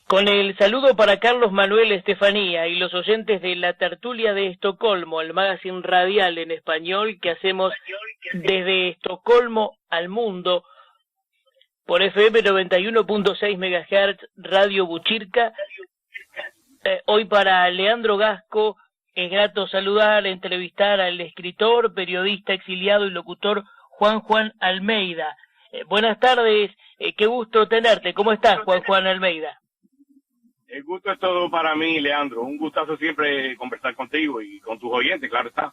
Con el saludo para Carlos Manuel Estefanía y los oyentes de la tertulia de Estocolmo, el magazine radial en español que hacemos desde Estocolmo al mundo por FM 91.6 MHz, Radio Buchirca. Hoy para Leandro Gasco es grato saludar, entrevistar al escritor, periodista exiliado y locutor Juan Almeida. Buenas tardes, qué gusto tenerte. ¿Cómo estás, Juan Almeida? El gusto es todo para mí, Leandro. Un gustazo siempre conversar contigo y con tus oyentes, claro está.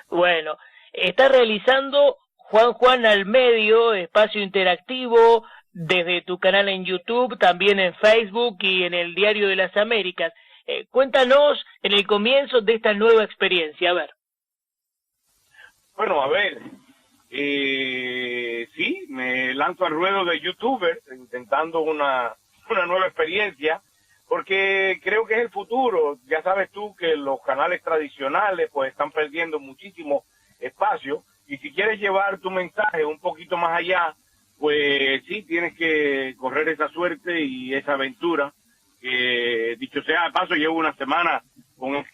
Bueno, está realizando Juan al Medio, espacio interactivo, desde tu canal en YouTube, también en Facebook y en el Diario de las Américas. Cuéntanos en el comienzo de esta nueva experiencia, a ver. Bueno, a ver, sí, me lanzo al ruedo de YouTuber, intentando una nueva experiencia, porque creo que es el futuro. Ya sabes tú que los canales tradicionales pues están perdiendo muchísimo espacio, y si quieres llevar tu mensaje un poquito más allá, pues sí, tienes que correr esa suerte y esa aventura. Dicho sea de paso, llevo una semana con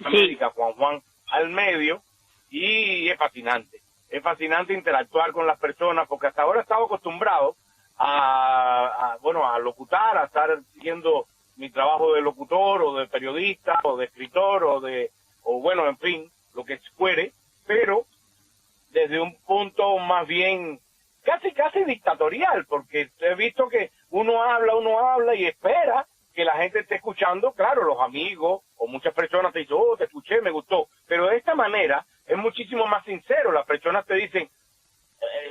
América, Juan al Medio, y es fascinante interactuar con las personas, porque hasta ahora he estado acostumbrado a locutar, a estar haciendo mi trabajo de locutor o de periodista o de escritor o bueno, en fin, lo que fuere, pero desde un punto más bien casi dictatorial, porque he visto que uno habla y espera que la gente esté escuchando. Claro, los amigos o muchas personas te dicen, te escuché, me gustó, pero de esta manera es muchísimo más sincero. Las personas te dicen,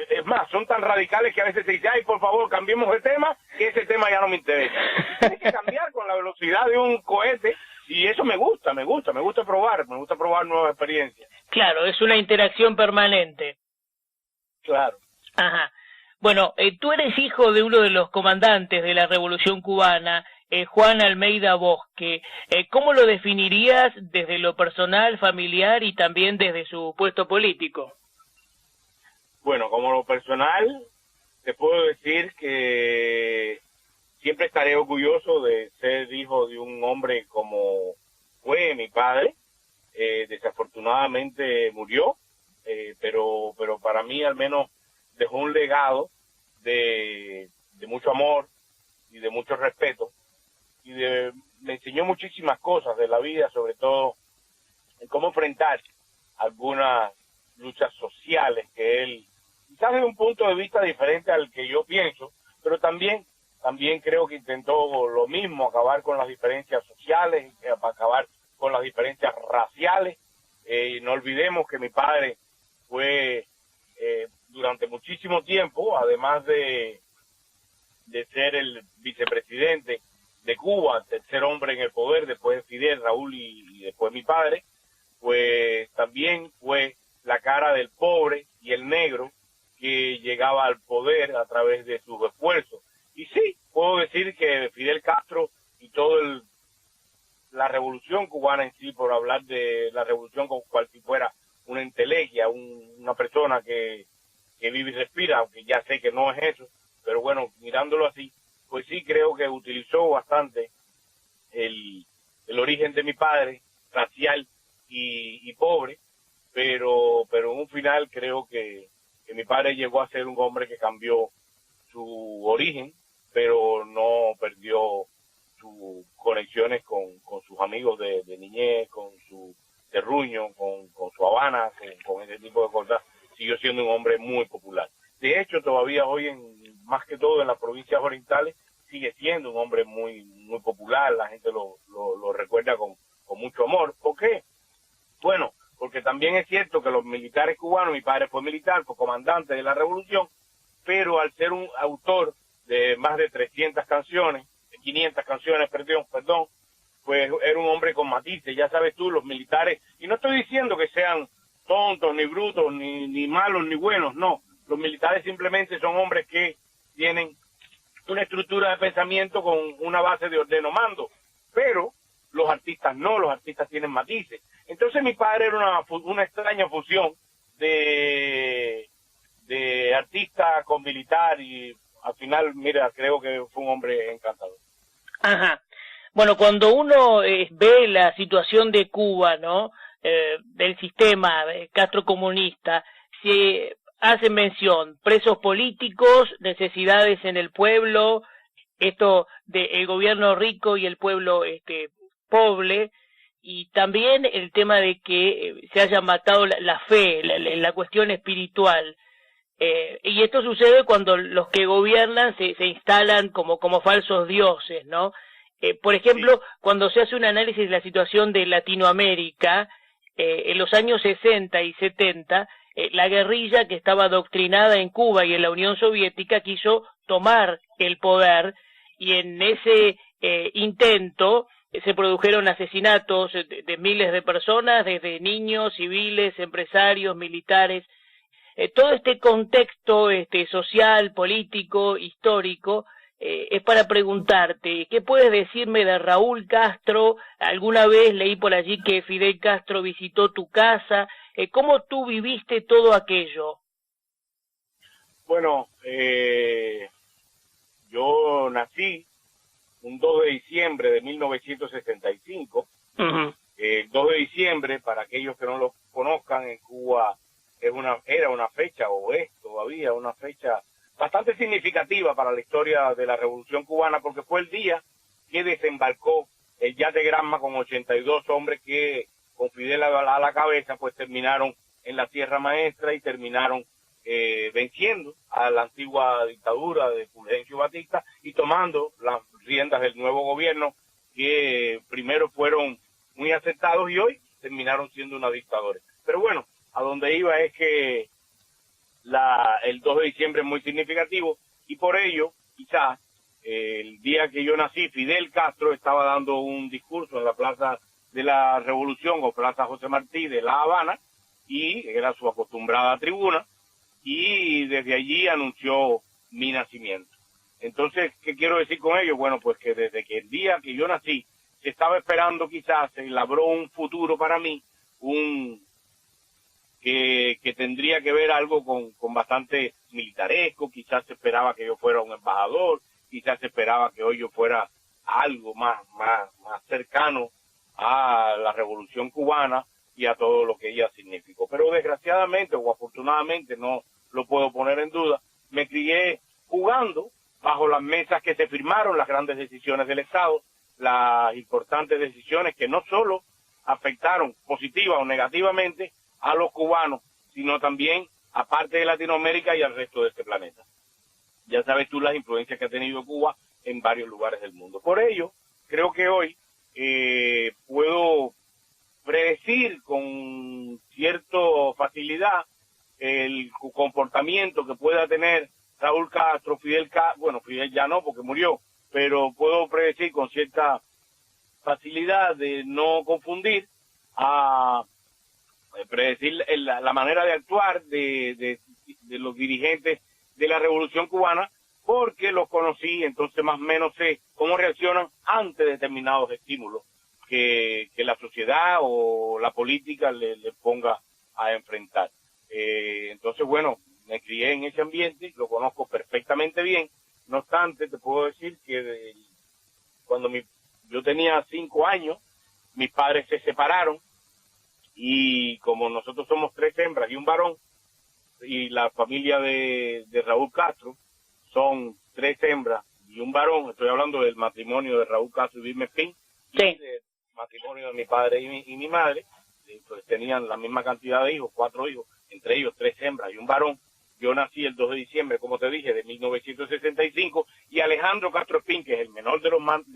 es más, son tan radicales que a veces te dicen, ay, por favor, cambiemos de tema, que ese tema ya no me interesa. Tienes que cambiar con la velocidad de un cohete, y eso me gusta probar nuevas experiencias. Claro, es una interacción permanente. Claro. Ajá. Bueno, tú eres hijo de uno de los comandantes de la Revolución Cubana, Juan Almeida Bosque. ¿Cómo lo definirías desde lo personal, familiar y también desde su puesto político? Bueno, como lo personal, te puedo decir que siempre estaré orgulloso de ser hijo de un hombre como fue mi padre. Desafortunadamente murió, pero para mí al menos dejó un legado de mucho amor y de mucho respeto, y me enseñó muchísimas cosas de la vida, sobre todo en cómo enfrentar algunas luchas sociales que él, quizás de un punto de vista diferente al que yo pienso, pero también creo que intentó lo mismo, acabar con las diferencias sociales, acabar con las diferencias raciales. No olvidemos que mi padre fue durante muchísimo tiempo, además de ser el vicepresidente de Cuba, tercer hombre en el poder después de Fidel, Raúl y después mi padre, pues también fue la cara del pobre y el negro que llegaba al poder a través de sus esfuerzos. Y sí, puedo decir que Fidel Castro y la revolución cubana en sí, por hablar de la revolución como cual si fuera una entelequia, una persona que vive y respira, aunque ya sé que no es eso, pero bueno, mirándolo así, pues sí creo que utilizó bastante el origen de mi padre, racial y pobre, pero en un final creo que mi padre llegó a ser un hombre que cambió su origen, pero no perdió sus conexiones con sus amigos de niñez, con su terruño, con su Habana, con ese tipo de cosas. Siguió siendo un hombre muy popular. De hecho, todavía hoy, más que todo en las provincias orientales, sigue siendo un hombre muy popular. La gente lo recuerda con mucho amor. ¿Por qué? Bueno, porque también es cierto que los militares cubanos, mi padre fue militar, fue comandante de la revolución, pero al ser un autor de más de 300 canciones, 500 canciones, perdón, pues era un hombre con matices. Ya sabes tú, los militares, y no estoy diciendo que sean tontos, ni brutos, ni malos, ni buenos, no. Los militares simplemente son hombres que tienen una estructura de pensamiento con una base de ordeno mando, pero los artistas no, los artistas tienen matices. Entonces mi padre era una extraña fusión de artista con militar, y al final, mira, creo que fue un hombre encantador. Ajá. Bueno, cuando uno ve la situación de Cuba, ¿no? Del sistema castrocomunista, se hace mención presos políticos, necesidades en el pueblo, esto del gobierno rico y el pueblo pobre, y también el tema de que se haya matado la fe, la cuestión espiritual. Y esto sucede cuando los que gobiernan se instalan como falsos dioses, ¿no? Por ejemplo, cuando se hace un análisis de la situación de Latinoamérica, en los años 60 y 70, la guerrilla que estaba adoctrinada en Cuba y en la Unión Soviética quiso tomar el poder, y en ese intento se produjeron asesinatos de miles de personas, desde niños, civiles, empresarios, militares. Todo este contexto social, político, histórico, es para preguntarte, ¿qué puedes decirme de Raúl Castro? Alguna vez leí por allí que Fidel Castro visitó tu casa. ¿Cómo tú viviste todo aquello? Bueno, yo nací un 2 de diciembre de 1965. Uh-huh. El 2 de diciembre, para aquellos que no lo conozcan, en Cuba era una fecha, o es todavía una fecha bastante significativa para la historia de la Revolución Cubana, porque fue el día que desembarcó el yate Granma con 82 hombres que, con Fidel a la cabeza, pues terminaron en la Sierra Maestra y terminaron venciendo a la antigua dictadura de Fulgencio Batista y tomando las riendas del nuevo gobierno, que primero fueron muy aceptados y hoy terminaron siendo una dictadura. Pero bueno, a donde iba es que el 2 de diciembre es muy significativo, y por ello, quizás, el día que yo nací, Fidel Castro estaba dando un discurso en la Plaza de la Revolución o Plaza José Martí de La Habana, y era su acostumbrada tribuna, y desde allí anunció mi nacimiento. Entonces, ¿qué quiero decir con ello? Bueno, pues que desde que el día que yo nací, se estaba esperando, quizás, se labró un futuro para mí, que tendría que ver algo con bastante militaresco. Quizás se esperaba que yo fuera un embajador, quizás se esperaba que hoy yo fuera algo más cercano a la Revolución Cubana y a todo lo que ella significó. Pero desgraciadamente o afortunadamente, no lo puedo poner en duda, me crié jugando bajo las mesas que se firmaron las grandes decisiones del Estado, las importantes decisiones que no solo afectaron positiva o negativamente a los cubanos, sino también a parte de Latinoamérica y al resto de este planeta. Ya sabes tú las influencias que ha tenido Cuba en varios lugares del mundo. Por ello, creo que hoy puedo predecir con cierta facilidad el comportamiento que pueda tener Raúl Castro, Fidel ya no porque murió, pero puedo predecir con cierta facilidad de no confundir predecir la manera de actuar de los dirigentes de la Revolución Cubana, porque los conocí, entonces más o menos sé cómo reaccionan ante determinados estímulos que la sociedad o la política le ponga a enfrentar. Entonces, bueno, me crié en ese ambiente, lo conozco perfectamente bien. No obstante, te puedo decir que cuando yo tenía 5 años, mis padres se separaron, y como nosotros somos 3 hembras y un varón, y la familia de Raúl Castro son 3 hembras y un varón, estoy hablando del matrimonio de Raúl Castro y Vilma Espín, sí, y del matrimonio de mi padre y mi madre, pues tenían la misma cantidad de hijos, 4 hijos, entre ellos 3 hembras y un varón. Yo nací el 2 de diciembre, como te dije, de 1965, y Alejandro Castro Espín, que es el menor de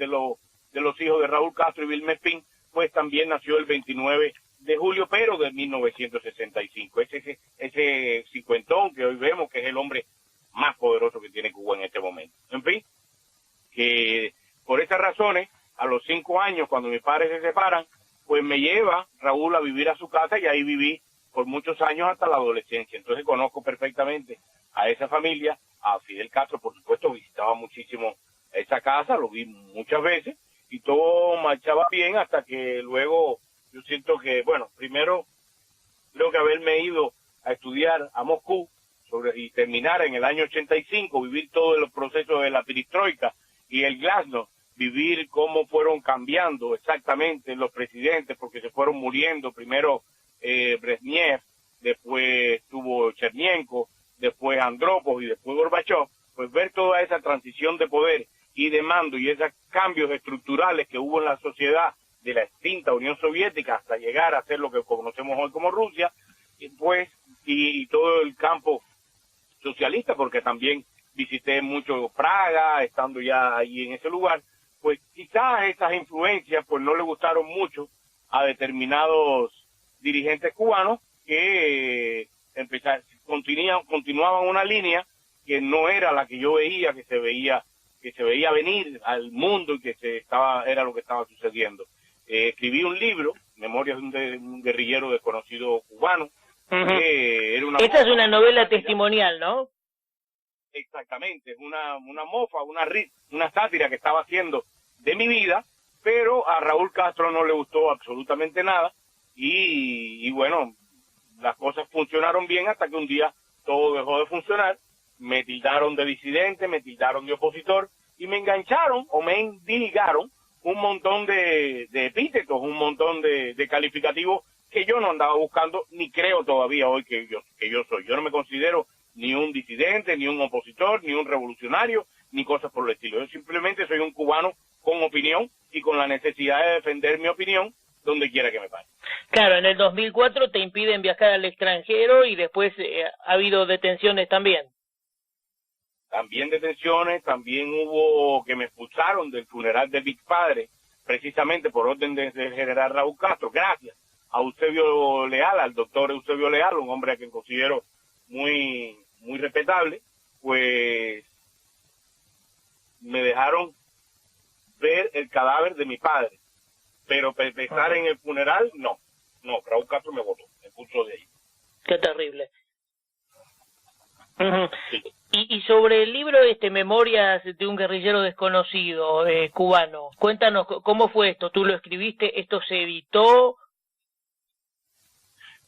los hijos de Raúl Castro y Vilma Espín, pues también nació el 29 de julio, pero de 1965. Ese cincuentón que hoy vemos que es el hombre más poderoso que tiene Cuba en este momento. En fin, que por esas razones, a los 5 años, cuando mis padres se separan, pues me lleva Raúl a vivir a su casa, y ahí viví por muchos años hasta la adolescencia. Entonces conozco perfectamente a esa familia, a Fidel Castro, por supuesto, visitaba muchísimo esa casa, lo vi muchas veces, y todo marchaba bien hasta que luego yo siento que, bueno, primero creo que haberme ido a estudiar a Moscú y terminar en el año 85, vivir todo el proceso de la perestroika y el glasnost, vivir cómo fueron cambiando exactamente los presidentes, porque se fueron muriendo, primero Brezhnev, después tuvo Chernenko, después Andropov y después Gorbachev, pues ver toda esa transición de poder y de mando y esos cambios estructurales que hubo en la sociedad de la extinta Unión Soviética hasta llegar a ser lo que conocemos hoy como Rusia, pues, y todo el campo socialista, porque también visité mucho Praga, estando ya ahí en ese lugar, pues quizás esas influencias pues no le gustaron mucho a determinados dirigentes cubanos que continuaban una línea que no era la que yo veía, que se veía venir al mundo y que era lo que estaba sucediendo. Escribí un libro, Memorias de un guerrillero desconocido cubano. Esta es una novela testimonial, ¿no? Exactamente, es una mofa, una sátira que estaba haciendo de mi vida, pero a Raúl Castro no le gustó absolutamente nada y bueno, las cosas funcionaron bien hasta que un día todo dejó de funcionar, me tildaron de disidente, me tildaron de opositor y me engancharon o me endilgaron un montón de epítetos, un montón de calificativos que yo no andaba buscando, ni creo todavía hoy que yo soy. Yo no me considero ni un disidente, ni un opositor, ni un revolucionario, ni cosas por el estilo. Yo simplemente soy un cubano con opinión y con la necesidad de defender mi opinión donde quiera que me pare. Claro, en el 2004 te impiden viajar al extranjero y después ha habido detenciones también. También detenciones, también hubo que me expulsaron del funeral de mi padre, precisamente por orden del general Raúl Castro, gracias a Eusebio Leal, al doctor Eusebio Leal, un hombre a quien considero muy respetable, pues me dejaron ver el cadáver de mi padre, pero estar en el funeral, no, Raúl Castro me votó, me puso de ahí. Qué terrible. Sí. Y sobre el libro Memorias de un guerrillero desconocido cubano, cuéntanos cómo fue esto. ¿Tú lo escribiste? ¿Esto se editó?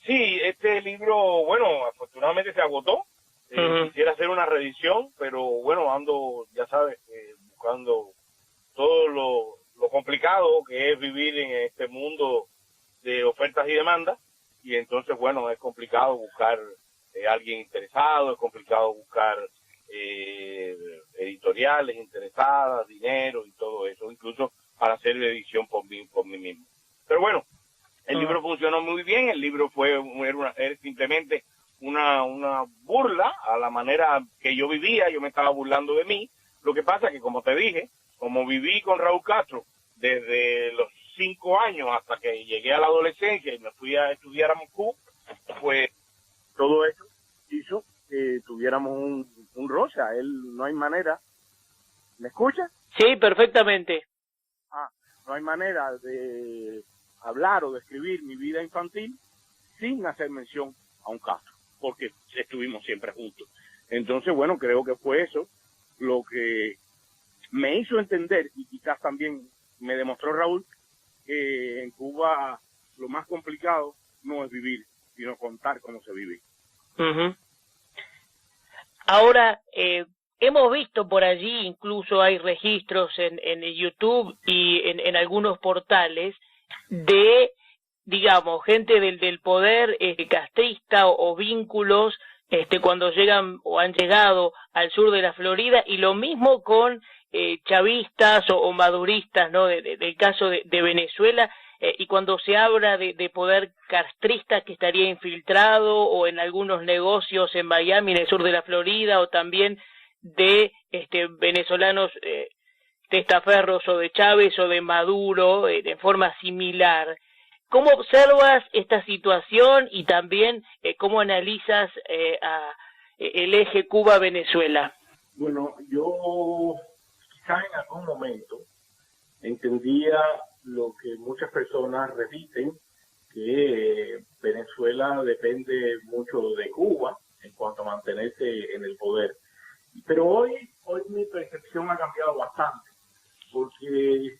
Sí, este libro, bueno, afortunadamente se agotó. Quisiera hacer una reedición, pero bueno, ando, ya sabes, buscando todo lo complicado que es vivir en este mundo de ofertas y demandas, y entonces, bueno, es complicado buscar alguien interesado, es complicado buscar editoriales interesadas, dinero y todo eso, incluso para hacer la edición por mí mismo. Pero bueno, el libro funcionó muy bien, el libro era simplemente una burla a la manera que yo vivía, yo me estaba burlando de mí. Lo que pasa es que, como te dije, como viví con Raúl Castro desde los 5 años hasta que llegué a la adolescencia y me fui a estudiar a Moscú, pues todo esto hizo que tuviéramos un roce. A él no hay manera. ¿Me escucha? Sí, perfectamente. No hay manera de hablar o describir mi vida infantil sin hacer mención a un Castro, porque estuvimos siempre juntos. Entonces, bueno, creo que fue eso lo que me hizo entender, y quizás también me demostró Raúl, que en Cuba lo más complicado no es vivir, sino contar cómo se vive. Ahora, hemos visto por allí, incluso hay registros en YouTube y en algunos portales de, digamos, gente del poder castrista o vínculos cuando llegan o han llegado al sur de la Florida, y lo mismo con chavistas o maduristas, ¿no? Del caso de Venezuela, y cuando se habla de poder castrista que estaría infiltrado o en algunos negocios en Miami, en el sur de la Florida, o también de venezolanos testaferros o de Chávez o de Maduro de forma similar. ¿Cómo observas esta situación y también cómo analizas el eje Cuba-Venezuela? Bueno, yo quizá en algún momento entendía lo que muchas personas repiten, que Venezuela depende mucho de Cuba en cuanto a mantenerse en el poder. Pero hoy mi percepción ha cambiado bastante, porque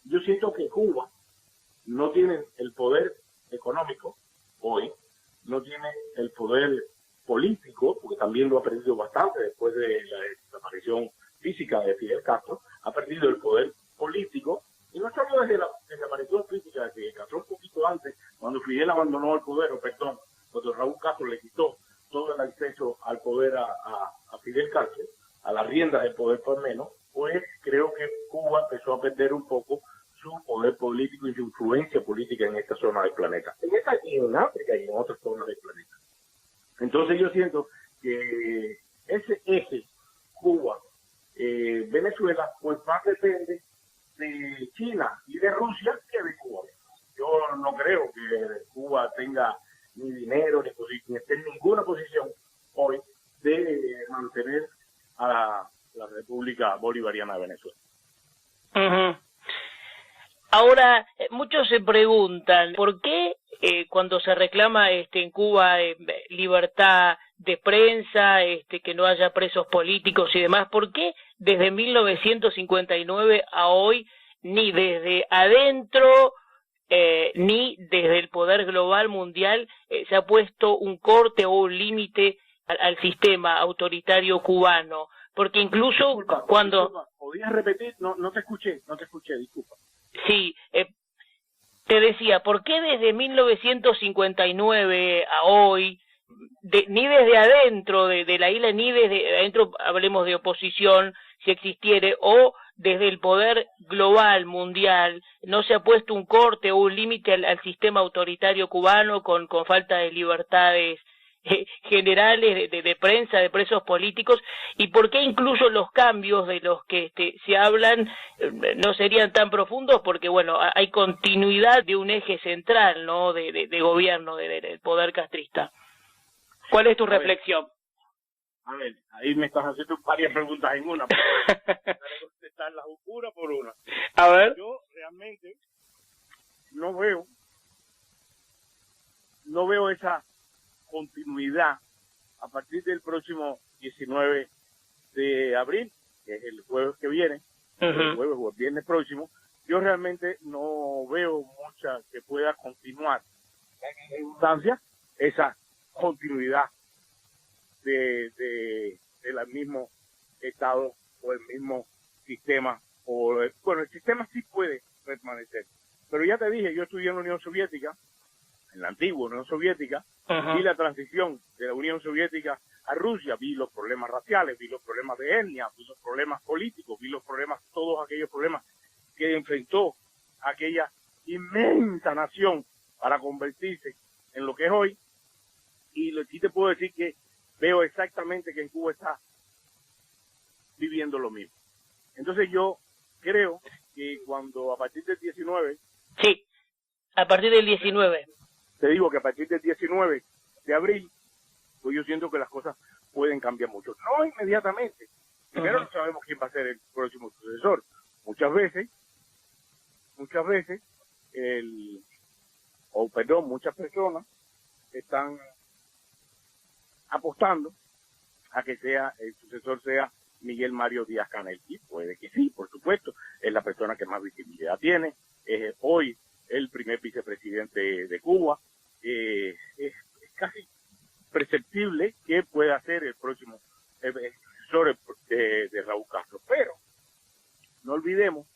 yo siento que Cuba no tiene el poder económico hoy, no tiene el poder político, porque también lo ha perdido bastante después de la desaparición física de Fidel Castro, ha perdido el poder político, y no solo desde la desaparición física de Fidel Castro, un poquito antes, cuando Fidel abandonó el poder, o perdón, cuando Raúl Castro le quitó todo el acceso al poder a Fidel Castro, a las riendas del poder por menos, pues creo que Cuba empezó a perder un poco su poder político y su influencia política en esta zona del planeta. Y en África y en otras zonas del planeta. Entonces yo siento que ese eje Cuba, Venezuela, pues más depende de China y de Rusia que de Cuba. Yo no creo que Cuba tenga ni dinero ni esté en ninguna posición hoy de mantener a la República Bolivariana de Venezuela. Uh-huh. Ahora, muchos se preguntan, ¿por qué cuando se reclama en Cuba libertad de prensa, que no haya presos políticos y demás, por qué desde 1959 a hoy, ni desde adentro ni desde el poder global mundial se ha puesto un corte o un límite al sistema autoritario cubano? Porque incluso disculpa, ¿podías repetir? No te escuché, disculpa. Sí, te decía, ¿por qué desde 1959 a hoy, ni desde adentro de la isla, ni desde adentro, hablemos de oposición, si existiere, o desde el poder global, mundial, no se ha puesto un corte o un límite al sistema autoritario cubano con falta de libertades generales de prensa, de presos políticos, y por qué incluso los cambios de los que se hablan no serían tan profundos? Porque bueno, hay continuidad de un eje central, ¿no?, de gobierno del poder castrista. ¿Cuál es tu reflexión? A ver, ahí me estás haciendo varias preguntas en una, para contestarlas una por una. A ver. Yo realmente no veo esa continuidad a partir del próximo 19 de abril, que es el jueves que viene, el jueves o el viernes próximo. Yo realmente no veo mucha que pueda continuar en instancia esa continuidad del mismo Estado o el mismo sistema. Bueno, el sistema sí puede permanecer, pero ya te dije, yo estudié en la Unión Soviética, en la antigua Unión Soviética, vi la transición de la Unión Soviética a Rusia, vi los problemas raciales, vi los problemas de etnia, vi los problemas políticos, vi los problemas, todos aquellos problemas que enfrentó aquella inmensa nación para convertirse en lo que es hoy. Y sí te puedo decir que veo exactamente que en Cuba está viviendo lo mismo. Entonces yo creo que cuando a partir del 19... Sí, a partir del 19. Te digo que a partir del 19 de abril, pues yo siento que las cosas pueden cambiar mucho. No inmediatamente. Primero no sabemos quién va a ser el próximo sucesor. Muchas veces, muchas personas están apostando a que el sucesor sea Miguel Mario Díaz-Canel. Y puede que sí, por supuesto. Es la persona que más visibilidad tiene. Es hoy el primer vicepresidente de Cuba. Es casi perceptible que pueda ser el próximo sucesor de Raúl Castro. Pero no olvidemos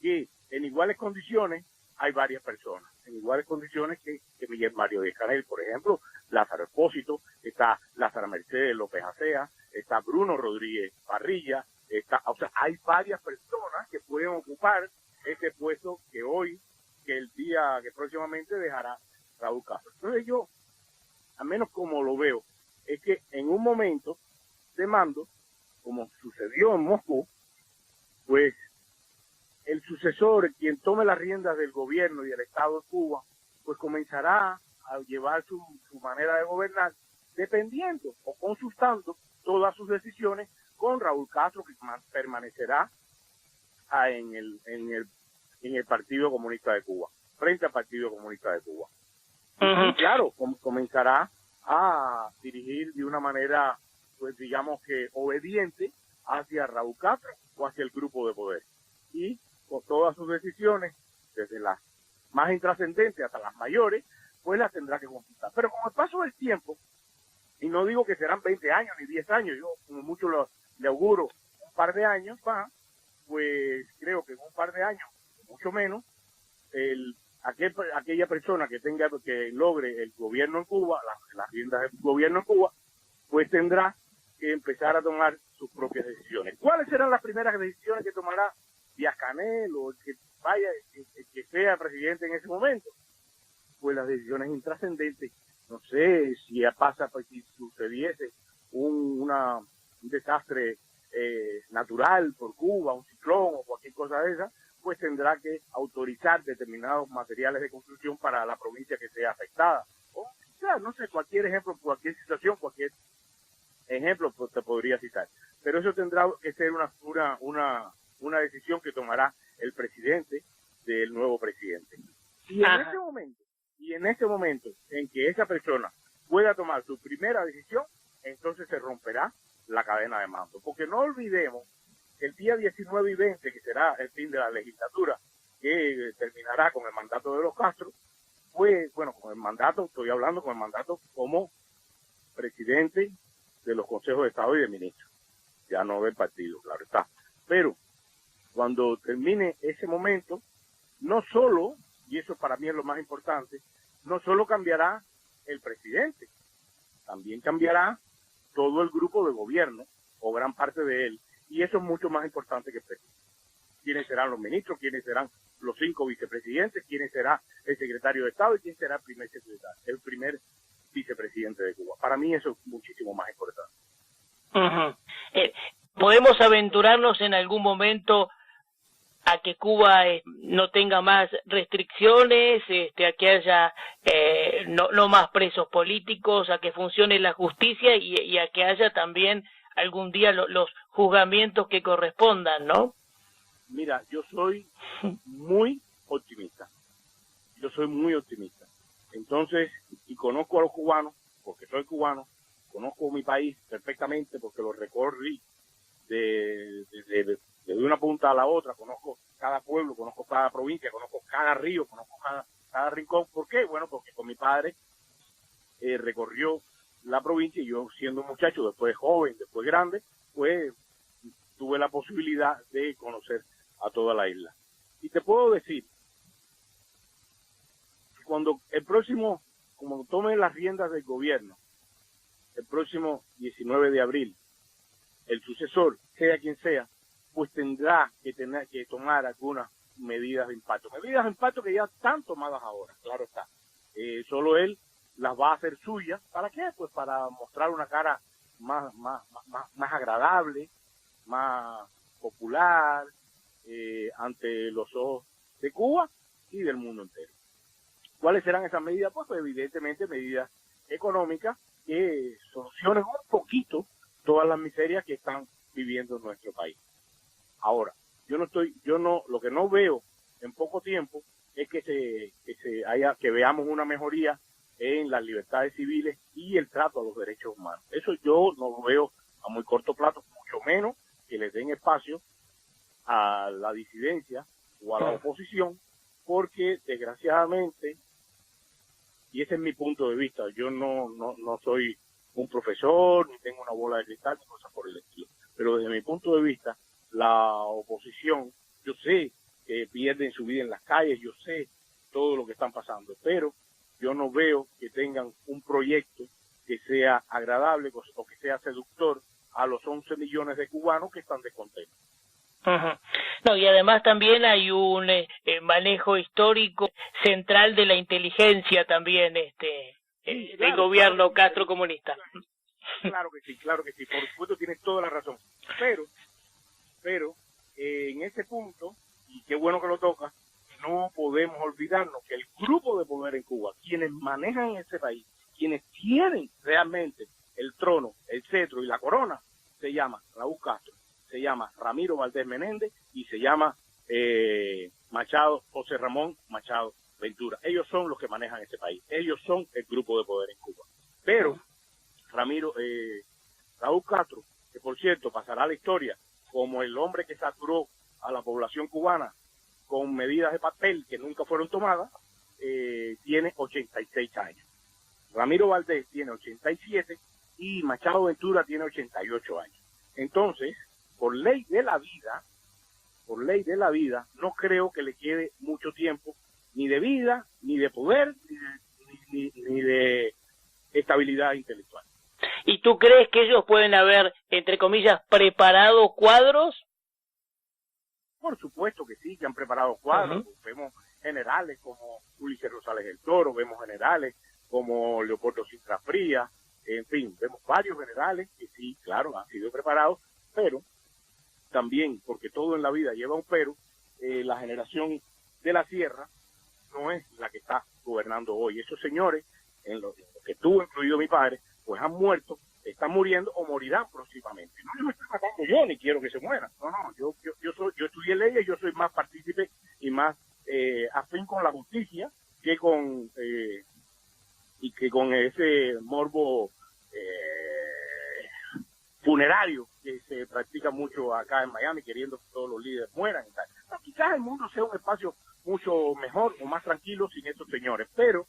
que en iguales condiciones hay varias personas. En iguales condiciones que Miguel Mario Díaz-Canel, por ejemplo, Lázaro Espósito, está Lázara Mercedes López Acea, está Bruno Rodríguez Parrilla, hay varias personas que pueden ocupar ese puesto que próximamente dejará Raúl Castro. Entonces yo, al menos como lo veo, es que en un momento de mando, como sucedió en Moscú, pues el sucesor, quien tome las riendas del gobierno y del Estado de Cuba, pues comenzará a llevar su manera de gobernar dependiendo o consultando todas sus decisiones con Raúl Castro, que permanecerá en el Partido Comunista de Cuba, frente al Partido Comunista de Cuba. Y claro, comenzará a dirigir de una manera, pues digamos que obediente hacia Raúl Castro o hacia el grupo de poder. Y con todas sus decisiones, desde las más intrascendentes hasta las mayores, pues las tendrá que consultar. Pero con el paso del tiempo, Y no digo que serán 20 años ni 10 años, yo como mucho le auguro un par de años más, pues creo que en un par de años, mucho menos, aquella persona que logre el gobierno en Cuba, las riendas del gobierno en Cuba, pues tendrá que empezar a tomar sus propias decisiones. ¿Cuáles serán las primeras decisiones que tomará Díaz-Canel o el que vaya, el que sea presidente en ese momento? Pues las decisiones intrascendentes. No sé si pasa, pues, si sucediese un desastre natural por Cuba, un ciclón o cualquier cosa de esa, pues tendrá que autorizar determinados materiales de construcción para la provincia que sea afectada. O quizás, no sé, cualquier ejemplo, cualquier situación, cualquier ejemplo pues, te podría citar. Pero eso tendrá que ser una decisión que tomará el presidente del nuevo presidente. Y en ese momento en que esa persona pueda tomar su primera decisión, entonces se romperá la cadena de mando. Porque no olvidemos que el día 19 y 20, que será el fin de la legislatura, que terminará con el mandato de los Castro, pues, bueno, con el mandato, estoy hablando con el mandato como presidente de los consejos de Estado y de ministros, ya no del partido, claro está. Pero cuando termine ese momento, no solo, y eso para mí es lo más importante, no solo cambiará el presidente, también cambiará todo el grupo de gobierno, o gran parte de él, y eso es mucho más importante que el presidente. ¿Quiénes serán los ministros? ¿Quiénes serán los 5 vicepresidentes? ¿Quién será el secretario de Estado? ¿Y quién será el primer vicepresidente de Cuba? Para mí eso es muchísimo más importante. ¿Podemos aventurarnos en algún momento a que Cuba no tenga más restricciones, a que haya no más presos políticos, a que funcione la justicia y a que haya también algún día los juzgamientos que correspondan, ¿no? Mira, yo soy muy optimista. Entonces, y conozco a los cubanos, porque soy cubano, conozco mi país perfectamente porque lo recorrí desde una punta a la otra, conozco cada pueblo, conozco cada provincia, conozco cada río, conozco cada rincón. ¿Por qué? Bueno, porque con mi padre recorrió la provincia y yo siendo un muchacho, después joven, después grande, pues tuve la posibilidad de conocer a toda la isla. Y te puedo decir, cuando como tome las riendas del gobierno, el próximo 19 de abril, el sucesor, sea quien sea, pues tendrá que tomar algunas medidas de impacto. Medidas de impacto que ya están tomadas ahora, claro está. Solo él las va a hacer suyas. ¿Para qué? Pues para mostrar una cara más agradable, más popular, ante los ojos de Cuba y del mundo entero. ¿Cuáles serán esas medidas? Pues evidentemente medidas económicas que solucionen un poquito todas las miserias que están viviendo en nuestro país. Ahora, lo que no veo en poco tiempo es que veamos una mejoría en las libertades civiles y el trato a los derechos humanos. Eso yo no lo veo a muy corto plazo, mucho menos que le den espacio a la disidencia o a la oposición, porque desgraciadamente, y ese es mi punto de vista, yo no soy un profesor, ni tengo una bola de cristal, ni cosas por el estilo, pero desde mi punto de vista, la oposición, yo sé que pierden su vida en las calles, yo sé todo lo que están pasando, pero yo no veo que tengan un proyecto que sea agradable o que sea seductor a los 11 millones de cubanos que están descontentos. No, y además también hay un manejo histórico central de la inteligencia también del gobierno Castro comunista. Claro que sí, por supuesto tienes toda la razón, pero en ese punto, y qué bueno que lo tocas, no podemos olvidarnos que el grupo de poder en Cuba, quienes manejan ese país, quienes tienen realmente el trono, el cetro y la corona, se llama Raúl Castro, se llama Ramiro Valdés Menéndez y se llama José Ramón Machado Ventura. Ellos son los que manejan ese país, ellos son el grupo de poder en Cuba. Pero Raúl Castro, que por cierto pasará a la historia como el hombre que saturó a la población cubana con medidas de papel que nunca fueron tomadas, tiene 86 años. Ramiro Valdés tiene 87 y Machado Ventura tiene 88 años. Entonces, por ley de la vida, no creo que le quede mucho tiempo, ni de vida, ni de poder, ni de estabilidad intelectual. ¿Y tú crees que ellos pueden haber, entre comillas, preparado cuadros? Por supuesto que sí, que han preparado cuadros. Uh-huh. Vemos generales como Ulises Rosales del Toro, vemos generales como Leopoldo Sintra Frías, en fin, vemos varios generales que sí, claro, han sido preparados, pero también, porque todo en la vida lleva un pero, la generación de la sierra no es la que está gobernando hoy. Esos señores, en lo que estuvo incluido mi padre, pues han muerto, están muriendo o morirán próximamente. No, yo me estoy matando yo, ni quiero que se mueran. No, yo estudié leyes, yo soy más partícipe y más afín con la justicia que con ese morbo funerario que se practica mucho acá en Miami, queriendo que todos los líderes mueran y tal. No, quizás el mundo sea un espacio mucho mejor o más tranquilo sin estos señores, pero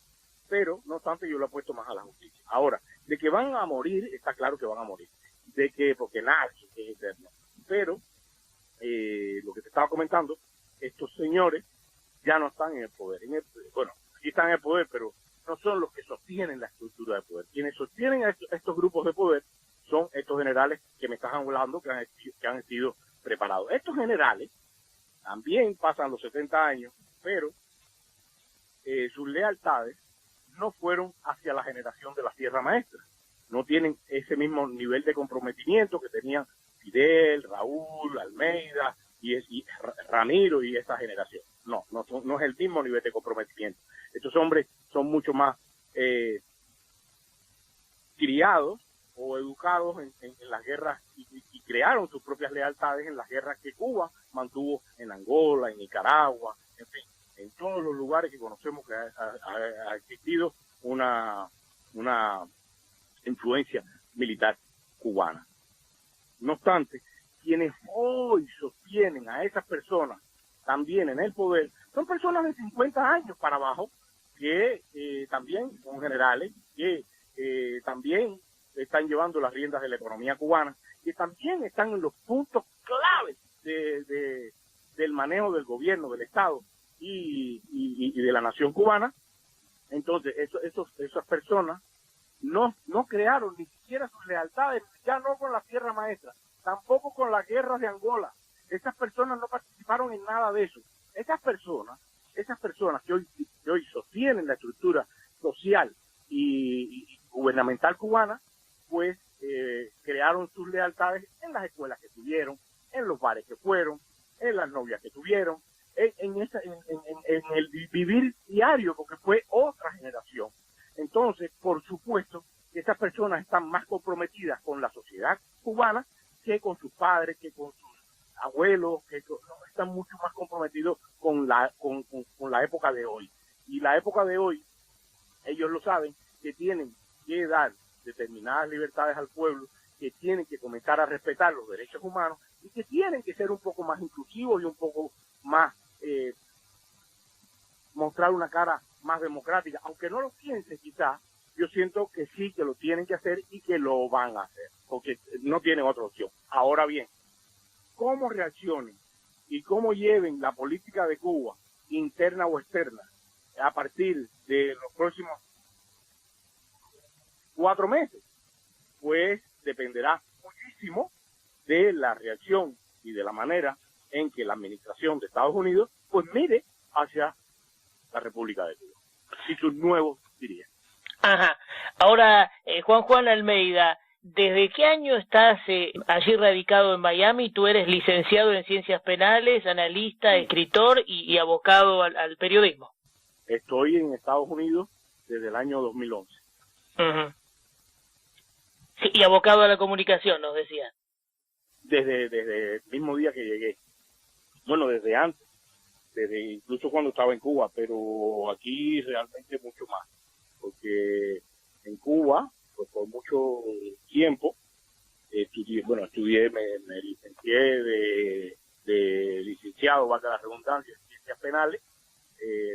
no obstante yo lo apuesto más a la justicia. Ahora, de que van a morir, está claro que van a morir, de que porque nadie es eterno, pero lo que te estaba comentando, estos señores ya no están en el poder, bueno, sí están en el poder, pero no son los que sostienen la estructura de poder. Quienes sostienen a estos grupos de poder son estos generales que me estás hablando, que han sido preparados. Estos generales también pasan los 70 años, pero sus lealtades no fueron hacia la generación de la Sierra Maestra. No tienen ese mismo nivel de comprometimiento que tenían Fidel, Raúl, Almeida y Ramiro y esa generación. No es el mismo nivel de comprometimiento. Estos hombres son mucho más criados o educados en las guerras y crearon sus propias lealtades en las guerras que Cuba mantuvo en Angola, en Nicaragua, en fin, en todos los lugares que conocemos que ha existido una influencia militar cubana. No obstante, quienes hoy sostienen a esas personas también en el poder son personas de 50 años para abajo que también son generales, que también están llevando las riendas de la economía cubana, que también están en los puntos claves del manejo del gobierno, del Estado y de la nación cubana. Entonces, esas personas no crearon ni siquiera sus lealtades, ya no con la Sierra Maestra, tampoco con las guerras de Angola. Esas personas no participaron en nada de eso. Esas personas que hoy sostienen la estructura social y gubernamental cubana, pues crearon sus lealtades en las escuelas que tuvieron, en los bares que fueron, en las novias que tuvieron, en el vivir diario, porque fue otra generación. Entonces, por supuesto, que esas personas están más comprometidas con la sociedad cubana que con sus padres, que con sus abuelos, están mucho más comprometidos con la época de hoy. Y la época de hoy, ellos lo saben, que tienen que dar determinadas libertades al pueblo, que tienen que comenzar a respetar los derechos humanos y que tienen que ser un poco más inclusivos y un poco más mostrar una cara más democrática, aunque no lo piensen quizás, yo siento que sí, que lo tienen que hacer y que lo van a hacer, porque no tienen otra opción. Ahora bien, cómo reaccionen y cómo lleven la política de Cuba, interna o externa, a partir de los próximos 4 meses, pues dependerá muchísimo de la reacción y de la manera en que la administración de Estados Unidos pues mire hacia la República de Cuba y sus nuevos dirigentes. Ajá. Ahora, Juan Almeida, ¿desde qué año estás allí radicado en Miami? Tú eres licenciado en Ciencias Penales, analista, escritor y abocado al periodismo. Estoy en Estados Unidos desde el año 2011. Uh-huh. Sí, y abocado a la comunicación, nos decían. Desde el mismo día que llegué. Bueno, desde antes, desde incluso cuando estaba en Cuba, pero aquí realmente mucho más. Porque en Cuba, pues por mucho tiempo, estudié, me licencié de licenciado, valga la redundancia, en Ciencias Penales.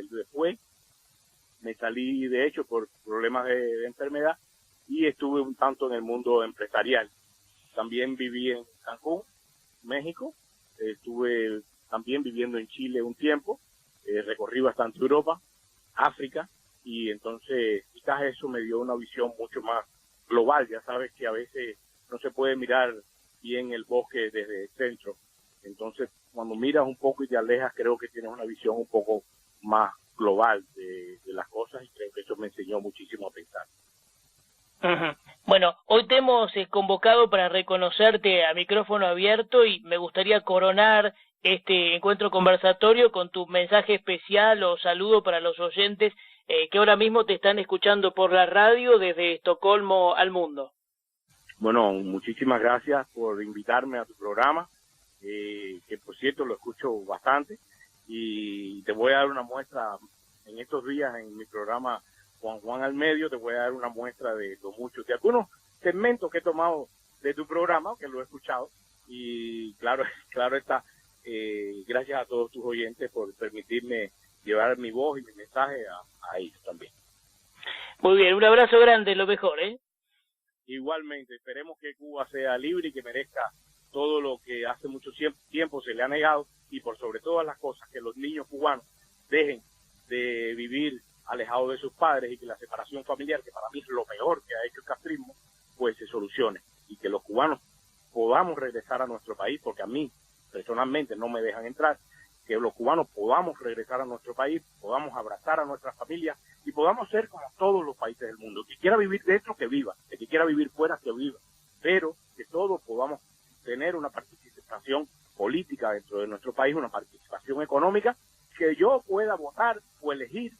Después me salí, de hecho, por problemas de enfermedad, y estuve un tanto en el mundo empresarial. También viví en Cancún, México, estuve también viviendo en Chile un tiempo, recorrí bastante Europa, África, y entonces quizás eso me dio una visión mucho más global. Ya sabes que a veces no se puede mirar bien el bosque desde el centro, entonces cuando miras un poco y te alejas, creo que tienes una visión un poco más global de las cosas, y creo que eso me enseñó muchísimo a pensar. Bueno, hoy te hemos convocado para reconocerte a micrófono abierto y me gustaría coronar este encuentro conversatorio con tu mensaje especial o saludo para los oyentes que ahora mismo te están escuchando por la radio desde Estocolmo al mundo. Bueno, muchísimas gracias por invitarme a tu programa, que por cierto lo escucho bastante, y te voy a dar una muestra en estos días en mi programa Juan al Medio. Te voy a dar una muestra de lo mucho, de algunos segmentos que he tomado de tu programa, que lo he escuchado, y claro está, gracias a todos tus oyentes por permitirme llevar mi voz y mi mensaje a ellos también. Muy bien, un abrazo grande, lo mejor, ¿eh? Igualmente, esperemos que Cuba sea libre y que merezca todo lo que hace mucho tiempo se le ha negado, y por sobre todas las cosas, que los niños cubanos dejen de vivir alejados de sus padres, y que la separación familiar, que para mí es lo peor que ha hecho el castrismo, pues se solucione, y que los cubanos podamos regresar a nuestro país, porque a mí personalmente no me dejan entrar, que los cubanos podamos regresar a nuestro país, podamos abrazar a nuestras familias y podamos ser como todos los países del mundo. El que quiera vivir dentro, que viva; el que quiera vivir fuera, que viva, pero que todos podamos tener una participación política dentro de nuestro país, una participación económica, que yo pueda votar o elegir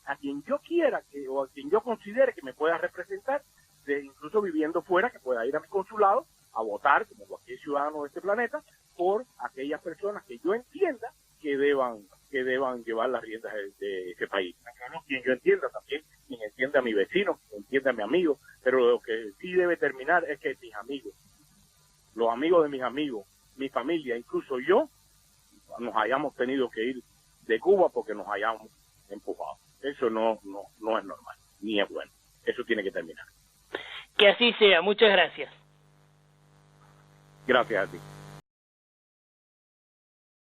a quien yo quiera, o a quien yo considere que me pueda representar, incluso viviendo fuera, que pueda ir a mi consulado a votar como cualquier ciudadano de este planeta por aquellas personas que yo entienda que deban llevar las riendas de ese país. No quien yo entienda, también quien entienda a mi vecino, quien entienda a mi amigo, pero lo que sí debe terminar es que mis amigos, los amigos de mis amigos, mi familia, incluso yo, nos hayamos tenido que ir de Cuba porque nos hayamos empujado. Eso no es normal, ni es bueno. Eso tiene que terminar. Que así sea. Muchas gracias. Gracias a ti.